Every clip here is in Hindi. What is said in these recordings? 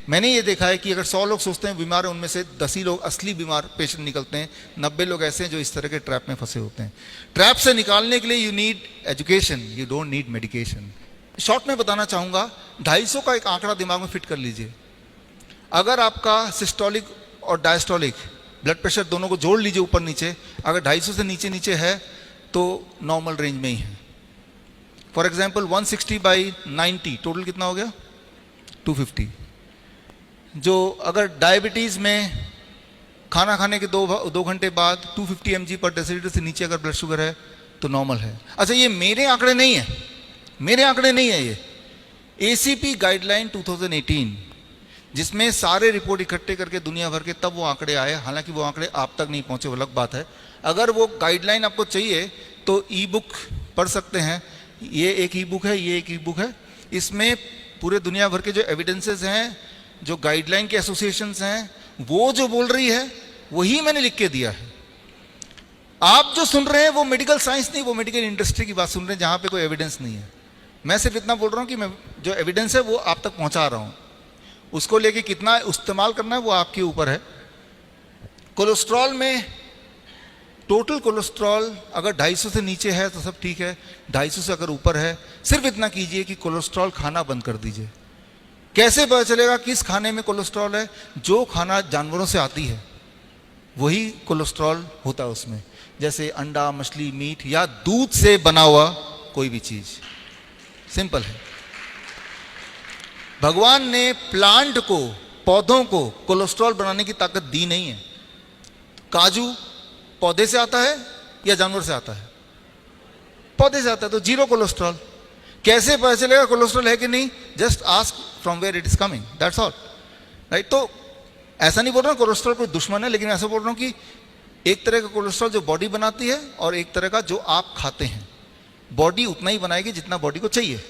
मैंने ये देखा है कि अगर 100 लोग सोचते हैं बीमार हैं, उनमें से 10 ही लोग असली बीमार पेशेंट निकलते हैं, 90 लोग ऐसे हैं जो इस तरह के ट्रैप में फंसे होते हैं। ट्रैप से निकालने के लिए you need education, you don't need medication. Short में बताना चाहूँगा, 250 का एक आंकड़ा दिमाग में फिट कर लीजिए। अगर आपका सिस्टोलिक और डायस्टोलिक ब्लड प्रेशर दोनों को जोड़ लीजिए ऊपर नीचे, अगर 250 से नीचे नीचे है तो नॉर्मल रेंज में ही है। फॉर एग्जाम्पल 160/90 टोटल कितना हो गया? 250। जो अगर डायबिटीज़ में खाना खाने के 2 घंटे बाद 250 mg/dL से नीचे अगर ब्लड शुगर है तो नॉर्मल है। अच्छा, ये मेरे आंकड़े नहीं है, मेरे आंकड़े नहीं है, ये ACP गाइडलाइन 2018, जिसमें सारे रिपोर्ट इकट्ठे करके दुनिया भर के तब वो आंकड़े आए। हालांकि वो आंकड़े आप तक नहीं पहुंचे, वो अलग बात है। अगर वो गाइडलाइन आपको चाहिए तो ई बुक पढ़ सकते हैं। ये एक ई बुक है, ये एक ई बुक है। इसमें पूरे दुनिया भर के जो एविडेंसेस हैं, जो गाइडलाइन के एसोसिएशंस हैं, वो जो बोल रही है वही मैंने लिख के दिया है। आप जो सुन रहे हैं वो मेडिकल साइंस नहीं, वो मेडिकल इंडस्ट्री की बात सुन रहे हैं, जहां पे कोई एविडेंस नहीं है। मैं सिर्फ इतना बोल रहा हूं कि मैं जो एविडेंस है वो आप तक पहुंचा रहा हूं। उसको लेके कितना इस्तेमाल करना है वो आपके ऊपर है। कोलेस्ट्रॉल में टोटल कोलेस्ट्रॉल अगर 250 से नीचे है तो सब ठीक है, 250 से अगर ऊपर है सिर्फ इतना कीजिए कि कोलेस्ट्रॉल खाना बंद कर दीजिए। कैसे पता चलेगा किस खाने में कोलेस्ट्रॉल है? जो खाना जानवरों से आती है वही कोलेस्ट्रॉल होता है उसमें, जैसे अंडा, मछली, मीट या दूध से बना हुआ कोई भी चीज। सिंपल है। भगवान ने प्लांट को, पौधों को कोलेस्ट्रॉल बनाने की ताकत दी नहीं है। काजू पौधे से आता है या जानवर से आता है? पौधे से आता है, तो जीरो कोलेस्ट्रॉल। कैसे पता चलेगा कोलेस्ट्रॉल है कि नहीं? Just ask from where it is coming, that's all, right. तो ऐसा नहीं बोल रहा हूं कोलेस्ट्रॉल कोई दुश्मन है, लेकिन ऐसा बोल रहा हूं कि एक तरह का कोलेस्ट्रॉल जो बॉडी बनाती है और एक तरह का जो आप खाते हैं। बॉडी उतना ही बनाएगी जितना बॉडी को चाहिए।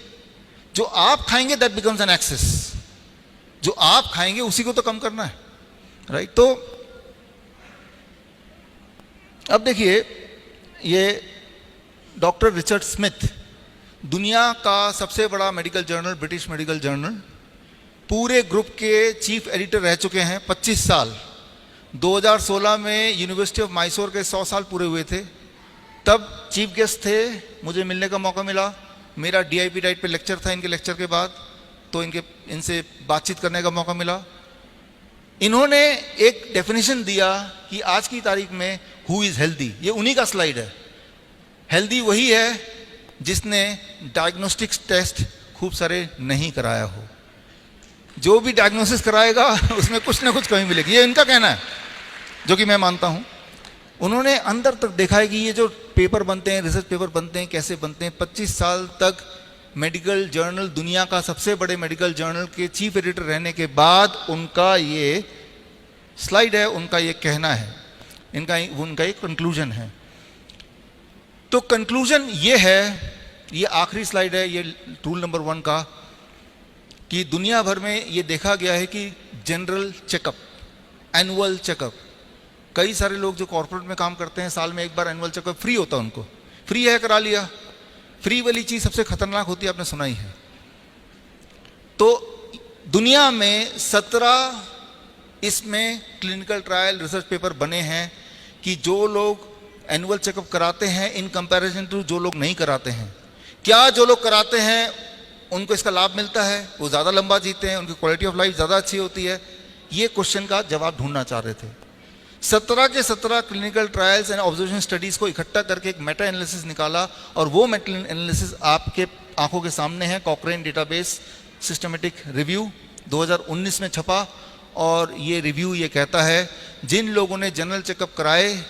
जो आप खाएंगे दैट बिकम्स एन एक्सेस। जो आप खाएंगे उसी को तो कम करना है, राइट। तो अब देखिए, ये डॉक्टर रिचर्ड स्मिथ, दुनिया का सबसे बड़ा medical journal, British medical journal, पूरे ग्रुप के चीफ एडिटर रह चुके हैं 25 साल। 2016 में यूनिवर्सिटी ऑफ मैसूर के 100 साल पूरे हुए थे, तब चीफ गेस्ट थे, मुझे मिलने का मौका मिला। मेरा DIP डाइट पे लेक्चर था इनके लेक्चर के बाद, तो इनसे बातचीत करने का मौका मिला। इन्होंने एक डेफिनेशन दिया कि आज की तारीख में हु इज़ हेल्दी। ये उन्हीं का स्लाइड है। हेल्दी वही है जिसने डायग्नोस्टिक्स टेस्ट खूब सारे नहीं कराया हो। जो भी डायग्नोसिस कराएगा उसमें कुछ ना कुछ कमी मिलेगी, ये इनका कहना है, जो कि मैं मानता हूं। उन्होंने अंदर तक देखा है कि ये जो पेपर बनते हैं, रिसर्च पेपर बनते हैं, कैसे बनते हैं। 25 साल तक मेडिकल जर्नल, दुनिया का सबसे बड़े मेडिकल जर्नल के चीफ एडिटर रहने के बाद उनका ये स्लाइड है, उनका ये कहना है, उनका एक कंक्लूजन है। तो कंक्लूजन ये है, ये आखिरी स्लाइड है, ये रूल नंबर 1 का, कि दुनिया भर में ये देखा गया है कि जनरल चेकअप, एनुअल चेकअप, कई सारे लोग जो कॉर्पोरेट में काम करते हैं साल में एक बार एनुअल चेकअप फ्री होता है उनको। फ्री है, करा लिया। फ्री वाली चीज सबसे खतरनाक होती है, आपने सुना ही है। तो दुनिया में 17 इसमें क्लिनिकल ट्रायल रिसर्च पेपर बने हैं कि जो लोग एनुअल चेकअप कराते हैं इन कंपैरिजन टू जो लोग नहीं कराते हैं, क्या जो लोग कराते हैं उनको इसका लाभ मिलता है, वो ज़्यादा लंबा जीते हैं, उनकी क्वालिटी ऑफ लाइफ ज़्यादा अच्छी होती है। ये क्वेश्चन का जवाब ढूंढना चाह रहे थे। 17 के 17 clinical trials and observation studies को इकट्ठा करके एक मेटा एनालिसिस निकाला, और वो मेटा एनालिसिस आपके आंखों के सामने है। कॉकरेन डेटाबेस सिस्टमेटिक रिव्यू 2019 में छपा, और ये रिव्यू ये कहता है जिन लोगों ने जनरल चेकअप कराए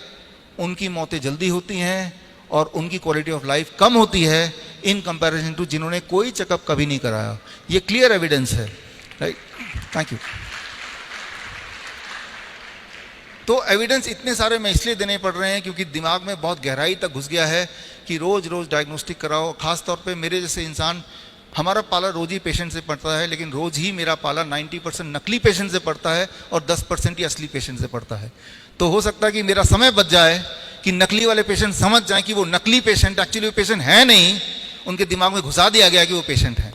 उनकी मौतें जल्दी होती हैं और उनकी क्वालिटी ऑफ लाइफ कम होती है इन कंपैरिजन टू जिन्होंने कोई चेकअप कभी नहीं कराया। ये क्लियर एविडेंस है, राइट। Thank you. तो एविडेंस इतने सारे मैं इसलिए देने पड़ रहे हैं क्योंकि दिमाग में बहुत गहराई तक घुस गया है कि रोज रोज डायग्नोस्टिक कराओ। खास तौर पे मेरे जैसे इंसान, हमारा पाला रोज ही पेशेंट से पड़ता है, लेकिन रोज ही मेरा पाला 90% नकली पेशेंट से पड़ता है और 10% ही असली पेशेंट से पड़ता है। तो हो सकता है कि मेरा समय बच जाए कि नकली वाले पेशेंट समझ जाएं कि वो नकली पेशेंट एक्चुअली वो पेशेंट है नहीं, उनके दिमाग में घुसा दिया गया कि वो पेशेंट है।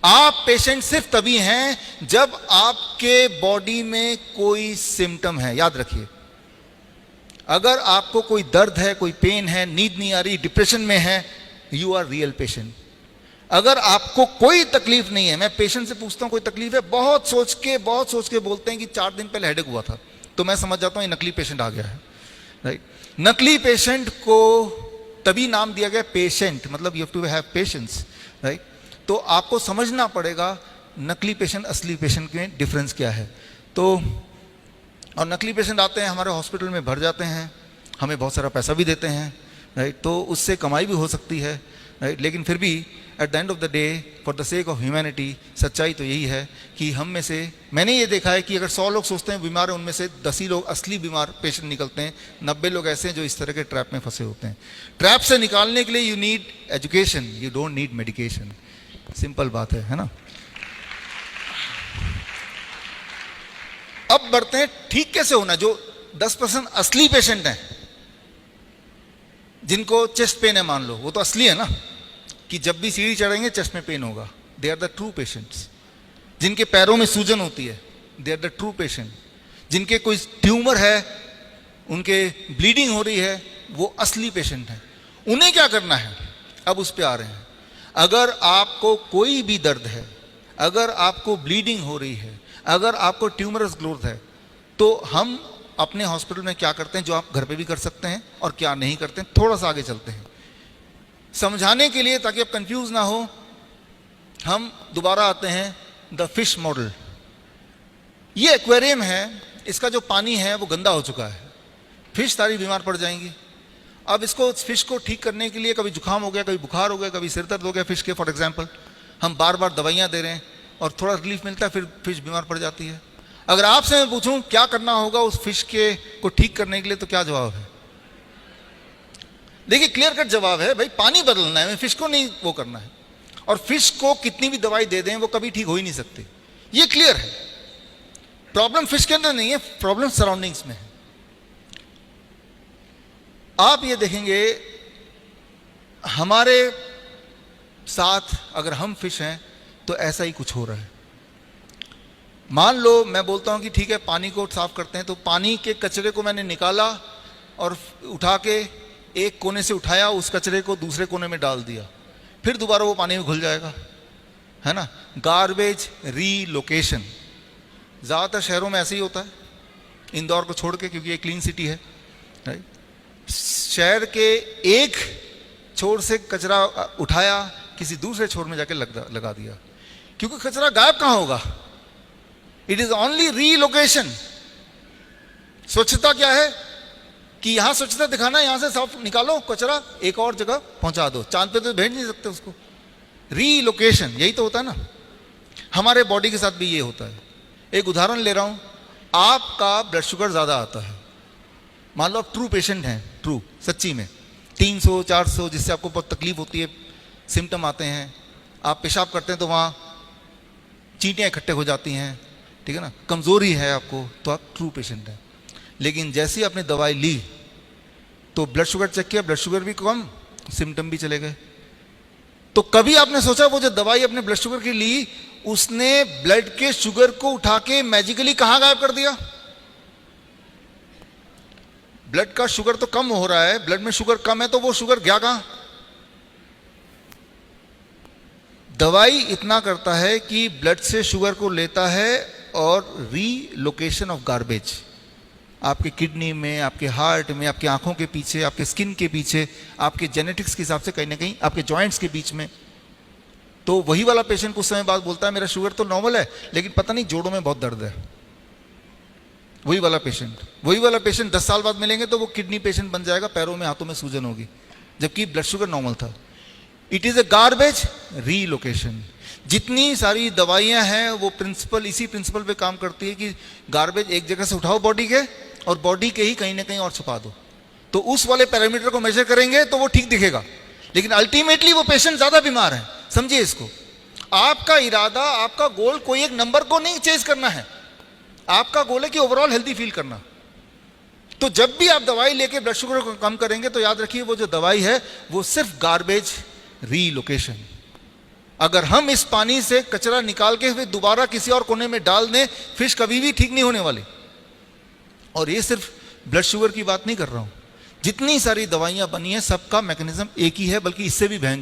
आप पेशेंट सिर्फ तभी हैं जब आपके बॉडी में कोई सिम्टम है। याद रखिए, अगर आपको कोई दर्द है, कोई पेन है, नींद नहीं आ रही, डिप्रेशन में है, यू आर रियल पेशेंट। अगर आपको कोई तकलीफ नहीं है, मैं पेशेंट से पूछता हूं कोई तकलीफ है, बहुत सोच के बोलते हैं कि 4 दिन पहले हेडेक हुआ था, तो मैं समझ जाता हूं ये नकली पेशेंट आ गया है, राइट। नकली पेशेंट को तभी नाम दिया गया पेशेंट, मतलब you have to have patience, right. तो आपको समझना पड़ेगा नकली पेशेंट असली पेशेंट में डिफरेंस क्या है। तो और नकली पेशेंट आते हैं हमारे हॉस्पिटल में, भर जाते हैं, हमें बहुत सारा पैसा भी देते हैं, राइट। तो उससे कमाई भी हो सकती है, राइट। लेकिन फिर भी at the end of the day, for the sake of humanity, सच्चाई तो यही है कि हम में से, मैंने ये देखा है कि अगर 100 लोग सोचते हैं बीमार है, उनमें से 10 ही लोग असली बीमार पेशेंट निकलते हैं, 90 लोग ऐसे हैं जो इस तरह के ट्रैप में फंसे होते हैं। ट्रैप से निकालने के लिए you need education, you don't need medication. Simple बात है ना। अब बढ़ते हैं ठीक कैसे होना। जो 10% असली पेशेंट हैं, जिनको चेस्ट पेन है मान लो, वो तो असली है ना, कि जब भी सीढ़ी चढ़ेंगे चेस्ट में पेन होगा, they are the true patients. जिनके पैरों में सूजन होती है, they are the true patient. जिनके कोई ट्यूमर है, उनके ब्लीडिंग हो रही है, वो असली पेशेंट हैं। उन्हें क्या करना है, अब उस पर आ रहे हैं। अगर आपको कोई भी दर्द है, अगर आपको ब्लीडिंग हो रही है, अगर आपको ट्यूमरस ग्रोथ है, तो हम अपने हॉस्पिटल में क्या करते हैं जो आप घर पे भी कर सकते हैं और क्या नहीं करते हैं, थोड़ा सा आगे चलते हैं समझाने के लिए, ताकि आप कंफ्यूज ना हो। हम दोबारा आते हैं द फिश मॉडल। ये एक्वेरियम है, इसका जो पानी है वो गंदा हो चुका है, फिश सारी बीमार पड़ जाएंगी। अब इसको, फिश को ठीक करने के लिए, कभी जुकाम हो गया, कभी बुखार हो गया, कभी सिर दर्द हो गया फिश के, फॉर एग्जाम्पल, हम बार बार दवाइयाँ दे रहे हैं और थोड़ा रिलीफ मिलता है, फिर फिश बीमार पड़ जाती है। अगर आपसे मैं पूछूं क्या करना होगा उस फिश के को ठीक करने के लिए, तो क्या जवाब है? देखिए, क्लियर कट जवाब है, भाई पानी बदलना है, फिश को नहीं वो करना है। और फिश को कितनी भी दवाई दे दें, वो कभी ठीक हो ही नहीं सकती, ये क्लियर है। प्रॉब्लम फिश के अंदर नहीं है, प्रॉब्लम सराउंडिंग्स में है। आप ये देखेंगे हमारे साथ, अगर हम फिश हैं तो ऐसा ही कुछ हो रहा है। मान लो मैं बोलता हूं कि ठीक है पानी को साफ करते हैं, तो पानी के कचरे को मैंने निकाला और उठा के एक कोने से उठाया, उस कचरे को दूसरे कोने में डाल दिया, फिर दोबारा वो पानी में घुल जाएगा, है ना। गार्बेज रीलोकेशन ज़्यादातर शहरों में ऐसे ही होता है, इंदौर को छोड़ के, क्योंकि ये क्लीन सिटी है, राइट। शहर के एक छोर से कचरा उठाया, किसी दूसरे छोर में जाके लगा दिया, क्योंकि कचरा गायब कहाँ होगा, इट इज ओनली रीलोकेशन। स्वच्छता क्या है कि यहां स्वच्छता दिखाना, यहां से साफ निकालो कचरा, एक और जगह पहुंचा दो, चांद पे तो भेज नहीं सकते उसको। रीलोकेशन यही तो होता है ना। हमारे बॉडी के साथ भी ये होता है। एक उदाहरण ले रहा हूं, आपका ब्लड शुगर ज्यादा आता है, मान लो आप ट्रू पेशेंट हैं, ट्रू सच्ची में 300 400, जिससे आपको बहुत तकलीफ होती है, सिम्टम आते हैं, आप पेशाब करते हैं तो वहाँ चींटियाँ इकट्ठे हो जाती हैं, ठीक है ना, कमज़ोरी है आपको, तो आप ट्रू पेशेंट हैं। लेकिन जैसे ही आपने दवाई ली तो ब्लड शुगर चेक किया, ब्लड शुगर भी कम, सिम्टम भी चले गए। तो कभी आपने सोचा वो जो दवाई अपने ब्लड शुगर की ली, उसने ब्लड के शुगर को उठा के मैजिकली कहाँ गायब कर दिया? ब्लड का शुगर तो कम हो रहा है, ब्लड में शुगर कम है, तो वो शुगर गया कहाँ? दवाई इतना करता है कि ब्लड से शुगर को लेता है और रीलोकेशन ऑफ गार्बेज आपके किडनी में, आपके हार्ट में, आपकी आंखों के पीछे, आपके स्किन के पीछे, आपके जेनेटिक्स के हिसाब से कहीं ना कहीं आपके जॉइंट्स के बीच में। तो वही वाला पेशेंट कुछ समय बाद बोलता है मेरा शुगर तो नॉर्मल है, लेकिन पता नहीं जोड़ों में बहुत दर्द है। वही वाला पेशेंट 10 साल बाद मिलेंगे तो वो किडनी पेशेंट बन जाएगा, पैरों में हाथों में सूजन होगी, जबकि ब्लड शुगर नॉर्मल था। It is a garbage relocation. जितनी सारी दवाइयां हैं वो प्रिंसिपल, इसी प्रिंसिपल पे काम करती है कि गार्बेज एक जगह से उठाओ बॉडी के, और बॉडी के ही कहीं ना कहीं और छुपा दो, तो उस वाले पैरामीटर को मेजर करेंगे तो वो ठीक दिखेगा, लेकिन अल्टीमेटली वो पेशेंट ज्यादा बीमार है। समझिए इसको। आपका इरादा, आपका गोल कोई एक नंबर को नहीं चेज करना है, आपका गोल है कि ओवरऑल हेल्दी फील करना। तो जब भी आप दवाई लेके ब्लड शुगर को कम करेंगे तो याद रखिए वो जो दवाई है वो सिर्फ गार्बेज रीलोकेशन। अगर हम इस पानी से कचरा निकाल के फिर दोबारा किसी और कोने में डाल दें, फिश कभी भी ठीक नहीं होने वाले। और ये सिर्फ ब्लड शुगर की बात नहीं कर रहा हूं, जितनी सारी दवाइयां बनी हैं सबका मैकेनिज्म एक ही है, बल्कि इससे भी भयंकर।